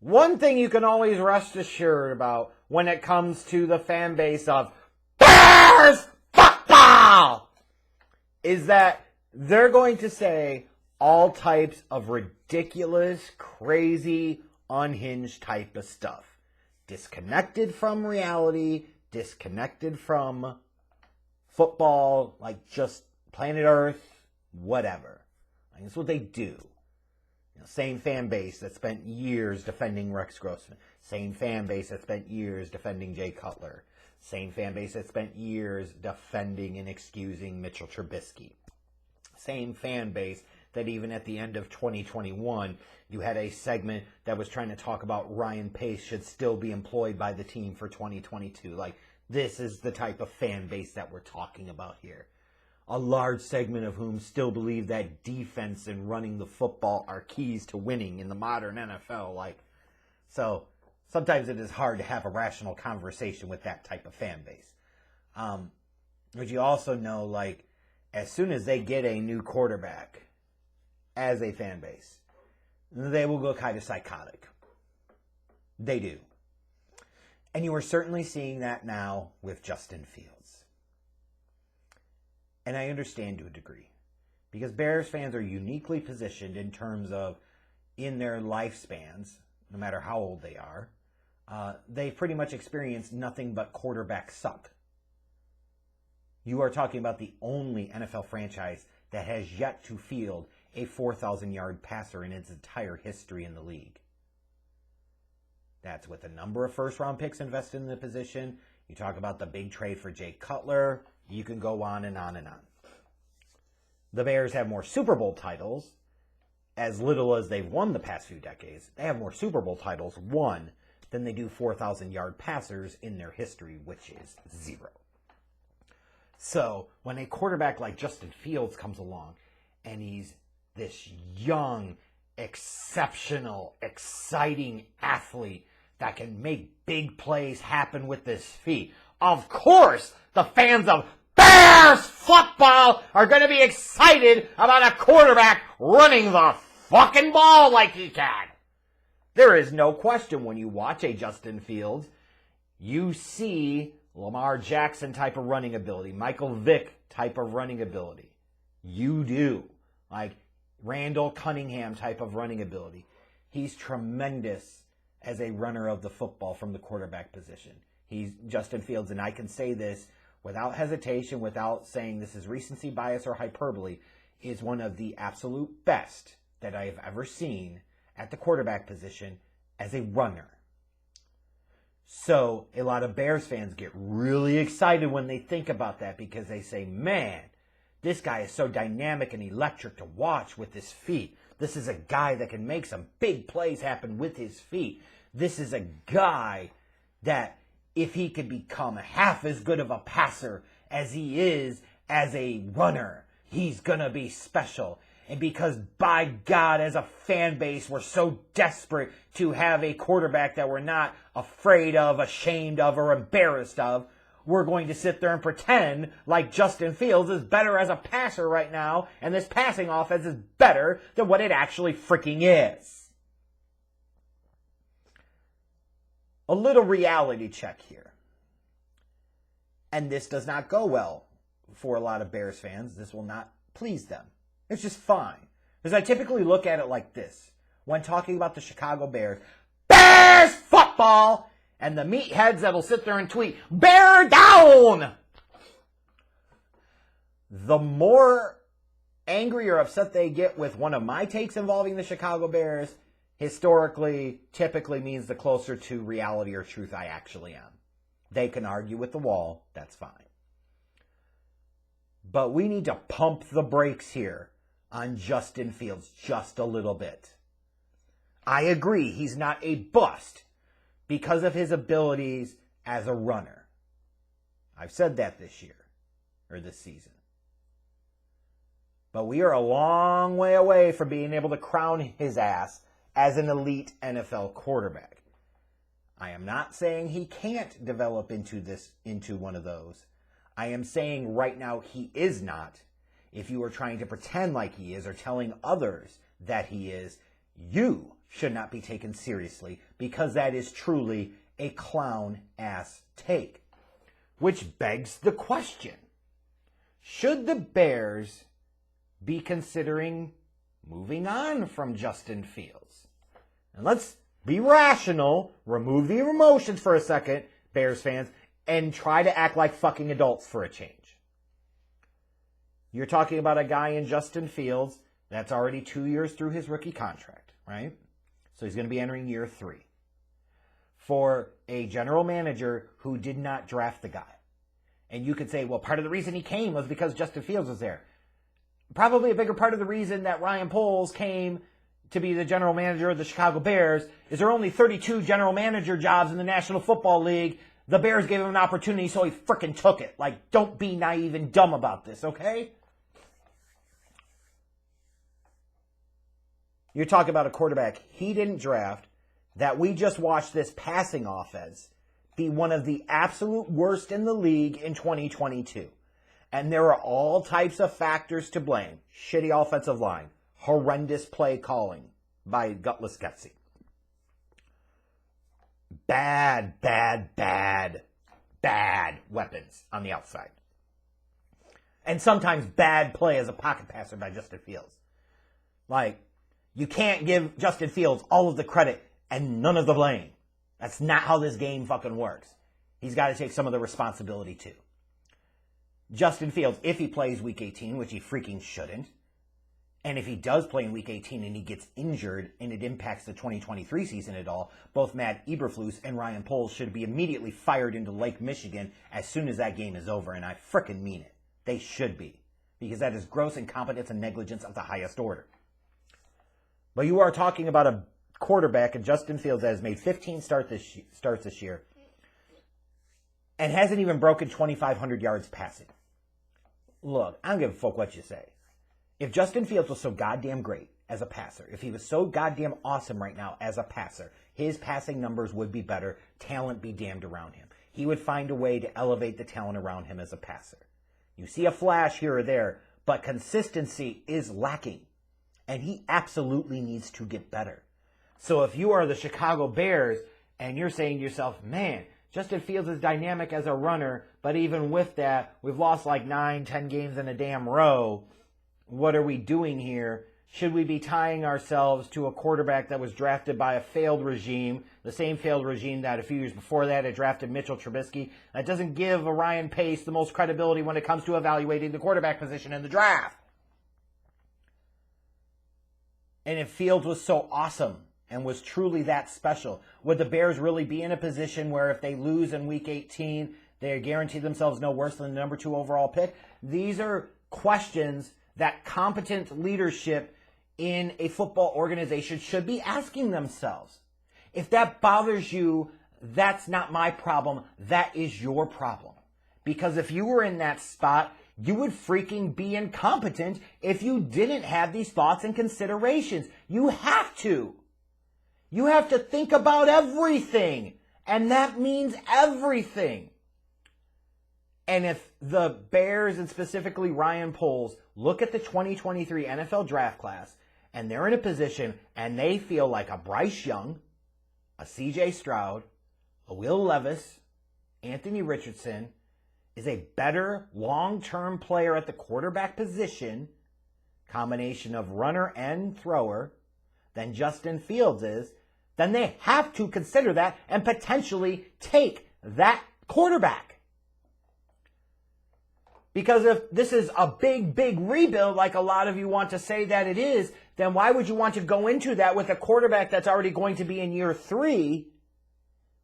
One thing you can always rest assured about when it comes to the fan base of Bears football is that they're going to say all types of ridiculous, crazy, unhinged type of stuff. Disconnected from reality, disconnected from football, like just planet Earth, whatever. Like, that's what they do. Same fan base that spent years defending Rex Grossman. Same fan base that spent years defending Jay Cutler. Same fan base that spent years defending and excusing Mitchell Trubisky. Same fan base that even at the end of 2021, you had a segment that was trying to talk about Ryan Pace should still be employed by the team for 2022. Like, this is the type of fan base that we're talking about here. A large segment of whom still believe that defense and running the football are keys to winning in the modern NFL. So sometimes it is hard to have a rational conversation with that type of fan base. But you also know, as soon as they get a new quarterback as a fan base, they will go kind of psychotic. They do. And you are certainly seeing that now with Justin Fields. And I understand to a degree, because Bears fans are uniquely positioned in terms of in their lifespans, no matter how old they are, they've pretty much experienced nothing but quarterback suck. You are talking about the only NFL franchise that has yet to field a 4,000-yard passer in its entire history in the league. That's with a number of first-round picks invested in the position. You talk about the big trade for Jay Cutler. You can go on and on and on. The Bears have more Super Bowl titles, as little as they've won the past few decades. They have more Super Bowl titles won than they do 4,000-yard passers in their history, which is 0. So when a quarterback like Justin Fields comes along and he's this young, exceptional, exciting athlete that can make big plays happen with his feet, of course the fans of Bears football are going to be excited about a quarterback running the fucking ball like he can. There is no question when you watch a Justin Fields, you see Lamar Jackson type of running ability, Michael Vick type of running ability. You do. Randall Cunningham type of running ability. He's tremendous as a runner of the football from the quarterback position. He's Justin Fields, and I can say this without hesitation, without saying this is recency bias or hyperbole, is one of the absolute best that I have ever seen at the quarterback position as a runner. So a lot of Bears fans get really excited when they think about that because they say, man, this guy is so dynamic and electric to watch with his feet. This is a guy that can make some big plays happen with his feet. This is a guy that if he could become half as good of a passer as he is as a runner, he's going to be special. And because, by God, as a fan base, we're so desperate to have a quarterback that we're not afraid of, ashamed of, or embarrassed of, we're going to sit there and pretend like Justin Fields is better as a passer right now, and this passing offense is better than what it actually freaking is. A little reality check here. And this does not go well for a lot of Bears fans. This will not please them. It's just fine. Because I typically look at it like this. When talking about the Chicago Bears, Bears football! And the meatheads that'll sit there and tweet, Bear down! The more angry or upset they get with one of my takes involving the Chicago Bears, historically, typically means the closer to reality or truth I actually am. They can argue with the wall, that's fine. But we need to pump the brakes here on Justin Fields just a little bit. I agree, he's not a bust because of his abilities as a runner. I've said that this year, or this season. But we are a long way away from being able to crown his ass as an elite NFL quarterback. I am not saying he can't develop into one of those. I am saying right now he is not. If you are trying to pretend like he is or telling others that he is, you should not be taken seriously because that is truly a clown-ass take. Which begs the question, should the Bears be considering moving on from Justin Fields? And let's be rational, remove the emotions for a second, Bears fans, and try to act like fucking adults for a change. You're talking about a guy in Justin Fields that's already 2 years through his rookie contract, right? So he's going to be entering year 3. For a general manager who did not draft the guy. And you could say, well, part of the reason he came was because Justin Fields was there. Probably a bigger part of the reason that Ryan Poles came to be the general manager of the Chicago Bears is there are only 32 general manager jobs in the National Football League. The Bears gave him an opportunity, so he frickin' took it. Like, don't be naive and dumb about this, okay? You're talking about a quarterback he didn't draft, that we just watched this passing offense be one of the absolute worst in the league in 2022. And there are all types of factors to blame. Shitty offensive line, horrendous play calling by Gutless Getsy. Bad weapons on the outside. And sometimes bad play as a pocket passer by Justin Fields. Like, you can't give Justin Fields all of the credit and none of the blame. That's not how this game fucking works. He's got to take some of the responsibility too. Justin Fields, if he plays Week 18, which he freaking shouldn't, and if he does play in Week 18 and he gets injured and it impacts the 2023 season at all, both Matt Eberflus and Ryan Poles should be immediately fired into Lake Michigan as soon as that game is over, and I frickin' mean it. They should be, because that is gross incompetence and negligence of the highest order. But you are talking about a quarterback in Justin Fields that has made 15 starts this year and hasn't even broken 2,500 yards passing. Look, I don't give a fuck what you say. If Justin Fields was so goddamn great as a passer, if he was so goddamn awesome right now as a passer, his passing numbers would be better, talent be damned around him. He would find a way to elevate the talent around him as a passer. You see a flash here or there, but consistency is lacking, and he absolutely needs to get better. So if you are the Chicago Bears and you're saying to yourself, man, Justin Fields is dynamic as a runner, but even with that, we've lost like 9-10 games in a damn row. What are we doing here? Should we be tying ourselves to a quarterback that was drafted by a failed regime, the same failed regime that a few years before that had drafted Mitchell Trubisky? That doesn't give a Ryan Pace the most credibility when it comes to evaluating the quarterback position in the draft. And if Fields was so awesome and was truly that special, would the Bears really be in a position where if they lose in Week 18, they guarantee themselves no worse than the number 2 overall pick? These are questions that competent leadership in a football organization should be asking themselves. If that bothers you, that's not my problem. That is your problem. Because if you were in that spot, you would freaking be incompetent if you didn't have these thoughts and considerations. You have to. You have to think about everything. And that means everything. And if the Bears, and specifically Ryan Poles, look at the 2023 NFL draft class, and they're in a position and they feel like a Bryce Young, a CJ Stroud, a Will Levis, Anthony Richardson is a better long-term player at the quarterback position, combination of runner and thrower, than Justin Fields is, then they have to consider that and potentially take that quarterback. Because if this is a big rebuild, like a lot of you want to say that it is, then why would you want to go into that with a quarterback that's already going to be in year 3,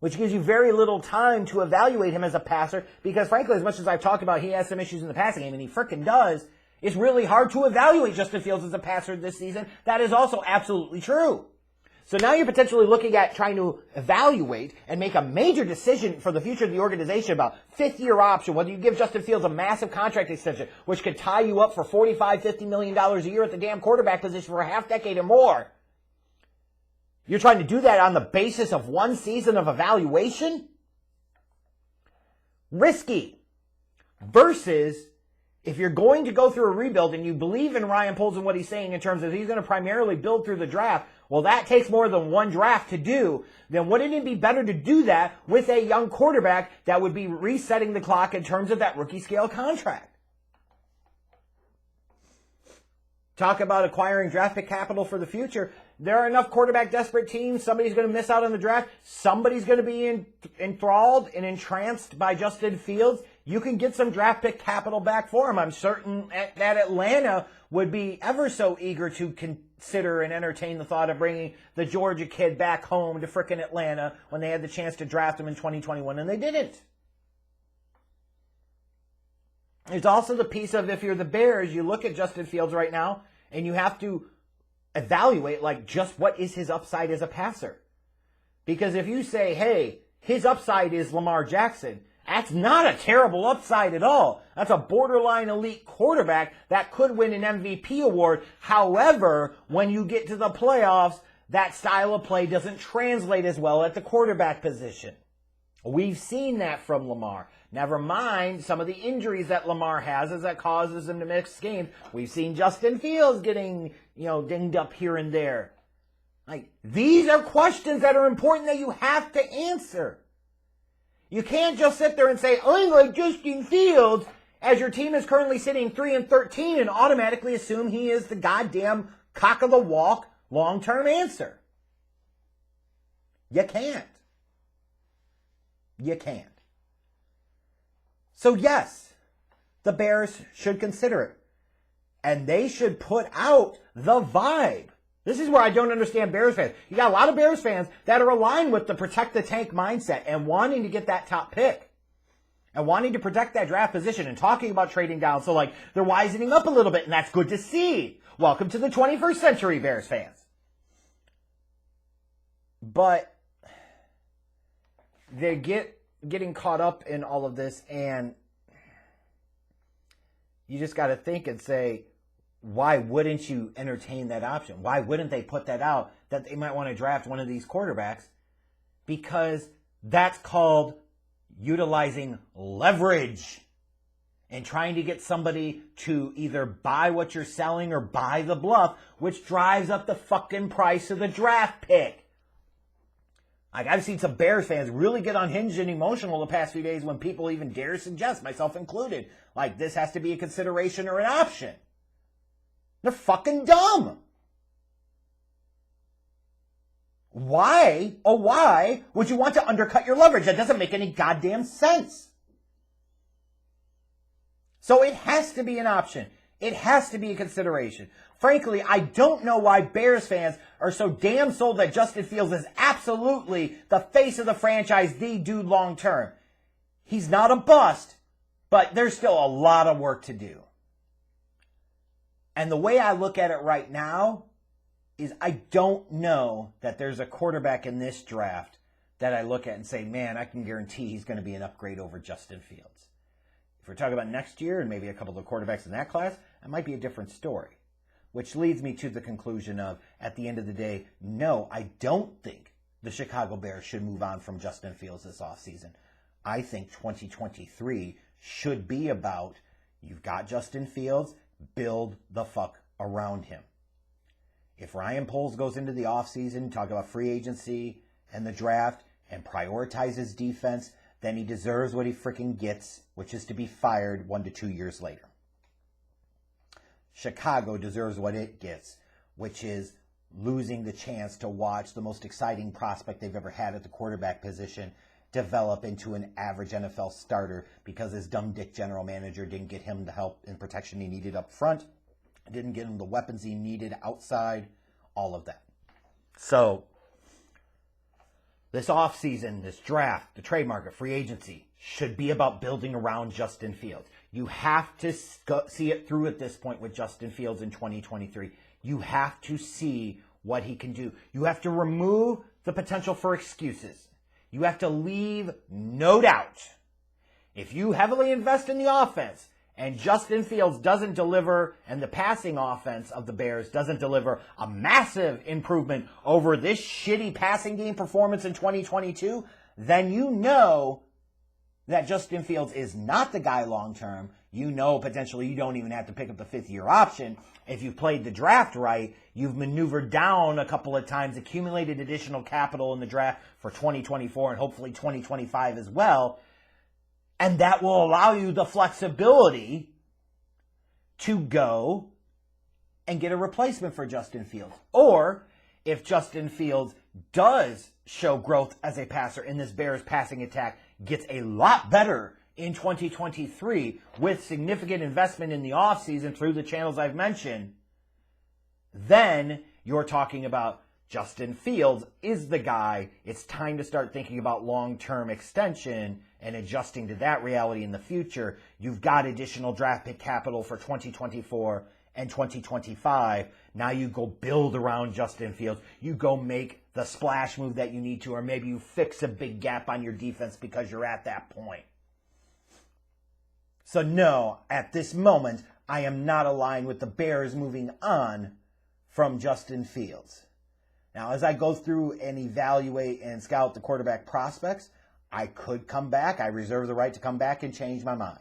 which gives you very little time to evaluate him as a passer? Because frankly, as much as I've talked about he has some issues in the passing game, and he frickin' does, it's really hard to evaluate Justin Fields as a passer this season. That is also absolutely true. So now you're potentially looking at trying to evaluate and make a major decision for the future of the organization about 5th-year option, whether you give Justin Fields a massive contract extension, which could tie you up for $45-50 million a year at the damn quarterback position for a half decade or more. You're trying to do that on the basis of one season of evaluation? Risky. Versus If you're going to go through a rebuild and you believe in Ryan Poles and what he's saying in terms of he's going to primarily build through the draft, well, that takes more than one draft to do. Then wouldn't it be better to do that with a young quarterback that would be resetting the clock in terms of that rookie scale contract? Talk about acquiring draft pick capital for the future. There are enough quarterback desperate teams. Somebody's going to miss out on the draft. Somebody's going to be enthralled and entranced by Justin Fields. You can get some draft pick capital back for him. I'm certain that Atlanta would be ever so eager to consider and entertain the thought of bringing the Georgia kid back home to frickin' Atlanta when they had the chance to draft him in 2021, and they didn't. There's also the piece of, if you're the Bears, you look at Justin Fields right now, and you have to evaluate, like, just what is his upside as a passer. Because if you say, hey, his upside is Lamar Jackson, that's not a terrible upside at all. That's a borderline elite quarterback that could win an MVP award. However, when you get to the playoffs, that style of play doesn't translate as well at the quarterback position. We've seen that from Lamar. Never mind some of the injuries that Lamar has as that causes him to mix games. We've seen Justin Fields getting, dinged up here and there. Like, these are questions that are important that you have to answer. You can't just sit there and say, I like Justin Fields, as your team is currently sitting 3-13 and automatically assume he is the goddamn cock of the walk long-term answer. You can't. You can't. So yes, the Bears should consider it. And they should put out the vibe. This is where I don't understand Bears fans. You got a lot of Bears fans that are aligned with the protect the tank mindset and wanting to get that top pick. And wanting to protect that draft position and talking about trading down. So like, they're wisening up a little bit, and that's good to see. Welcome to the 21st century, Bears fans. But they getting caught up in all of this, and you just got to think and say, why wouldn't you entertain that option? Why wouldn't they put that out that they might want to draft one of these quarterbacks? Because that's called utilizing leverage and trying to get somebody to either buy what you're selling or buy the bluff, which drives up the fucking price of the draft pick. Like, I've seen some Bears fans really get unhinged and emotional the past few days when people even dare suggest, myself included, like this has to be a consideration or an option. They're fucking dumb. Why would you want to undercut your leverage? That doesn't make any goddamn sense. So it has to be an option. It has to be a consideration. Frankly, I don't know why Bears fans are so damn sold that Justin Fields is absolutely the face of the franchise, the dude long term. He's not a bust, but there's still a lot of work to do. And the way I look at it right now is I don't know that there's a quarterback in this draft that I look at and say, man, I can guarantee he's going to be an upgrade over Justin Fields. If we're talking about next year and maybe a couple of quarterbacks in that class, it might be a different story. Which leads me to the conclusion of, at the end of the day, no, I don't think the Chicago Bears should move on from Justin Fields this offseason. I think 2023 should be about, you've got Justin Fields, build the fuck around him. If Ryan Poles goes into the offseason, talk about free agency and the draft, and prioritizes defense, then he deserves what he freaking gets, which is to be fired 1 to 2 years later. Chicago deserves what it gets, which is losing the chance to watch the most exciting prospect they've ever had at the quarterback position develop into an average NFL starter because his dumb dick general manager didn't get him the help and protection he needed up front, didn't get him the weapons he needed outside, all of that. So, this offseason, this draft, the trade market, free agency, should be about building around Justin Fields. You have to see it through at this point with Justin Fields in 2023. You have to see what he can do. You have to remove the potential for excuses. You have to leave no doubt. If you heavily invest in the offense and Justin Fields doesn't deliver and the passing offense of the Bears doesn't deliver a massive improvement over this shitty passing game performance in 2022, then you know that Justin Fields is not the guy long term. you know potentially you don't even have to pick up the fifth-year option. If you've played the draft right, you've maneuvered down a couple of times, accumulated additional capital in the draft for 2024 and hopefully 2025 as well. And that will allow you the flexibility to go and get a replacement for Justin Fields. Or if Justin Fields does show growth as a passer and this Bears passing attack gets a lot better in 2023 with significant investment in the offseason through the channels I've mentioned, then you're talking about Justin Fields is the guy. It's time to start thinking about long-term extension and adjusting to that reality in the future. You've got additional draft pick capital for 2024 and 2025. Now you go build around Justin Fields. You go make the splash move that you need to, or maybe you fix a big gap on your defense because you're at that point. So no, at this moment, I am not aligned with the Bears moving on from Justin Fields. Now, as I go through and evaluate and scout the quarterback prospects, I could come back. I reserve the right to come back and change my mind.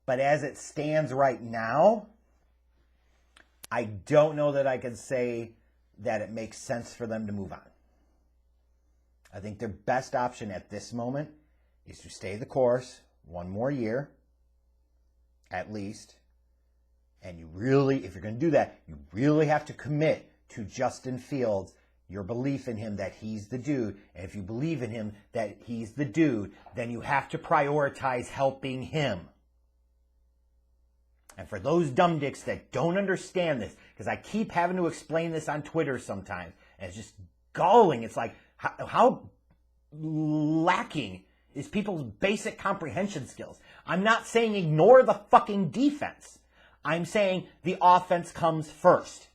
But as it stands right now, I don't know that I can say that it makes sense for them to move on. I think their best option at this moment is to stay the course one more year, at least. And you really, if you're going to do that, you really have to commit to Justin Fields, your belief in him that he's the dude. And if you believe in him that he's the dude, then you have to prioritize helping him. And for those dumb dicks that don't understand this, because I keep having to explain this on Twitter sometimes, and it's just galling. It's like, how lacking is people's basic comprehension skills? I'm not saying ignore the fucking defense. I'm saying the offense comes first.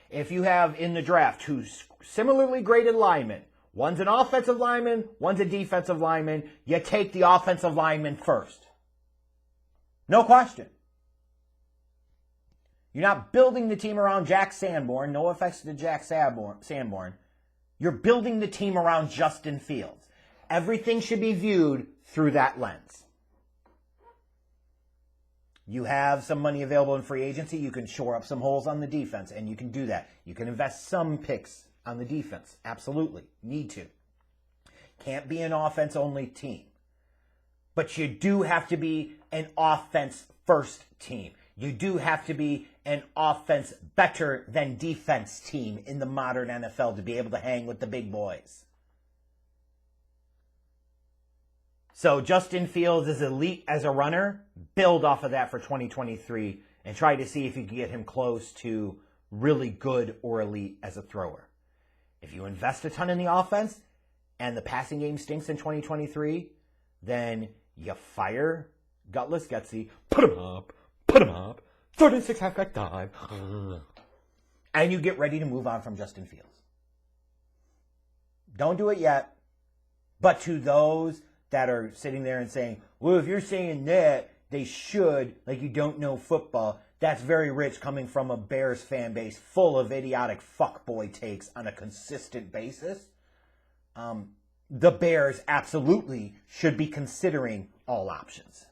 If you have in the draft two similarly graded linemen, one's an offensive lineman, one's a defensive lineman, you take the offensive lineman first. No question. You're not building the team around Jack Sanborn. No offense to Jack Sanborn. You're building the team around Justin Fields. Everything should be viewed through that lens. You have some money available in free agency. You can shore up some holes on the defense, and you can do that. You can invest some picks on the defense. Absolutely. Need to. Can't be an offense-only team. But you do have to be an offense-first team. You do have to be an offense better than defense team in the modern NFL to be able to hang with the big boys. So Justin Fields is elite as a runner. Build off of that for 2023 and try to see if you can get him close to really good or elite as a thrower. If you invest a ton in the offense and the passing game stinks in 2023, then you fire Gutless Gutsy, put him up, 36 halfback dive, and you get ready to move on from Justin Fields. Don't do it yet, but to those that are sitting there and saying, well, if you're saying that, they should, like you don't know football, that's very rich coming from a Bears fan base full of idiotic fuckboy takes on a consistent basis. The Bears absolutely should be considering all options.